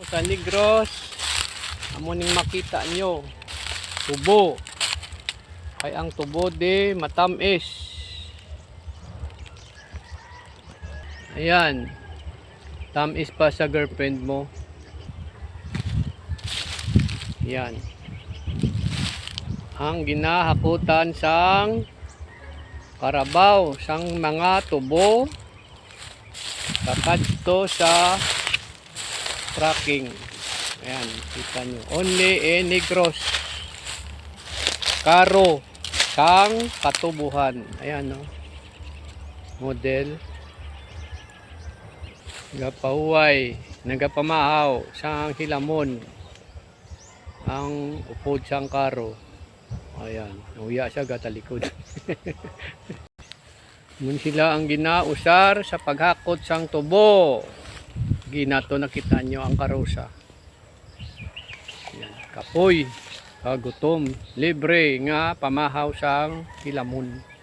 sa Negros. Amo ning makita nyo, tubo. Ay ang tubo de matamis. Ayan. Tamis pa sa girlfriend mo. Yan. Ang ginahakutan sang karabaw sang mga tubo kakadto sa tracking. Ayan, kita nyo. Only in Negros. Karo sang katubuhan. Ayan, no. Model. Nagapahuway, nagapamahaw sang hilamon. Ang upod sang karo. Ayan, nauya siya gatalikod. Mun sila ang ginausar sa paghakot sang tubo. Ginato nakita nyo ang karosa. Ayan, kapoy, kagutom, libre nga pamahaw sang hilamon.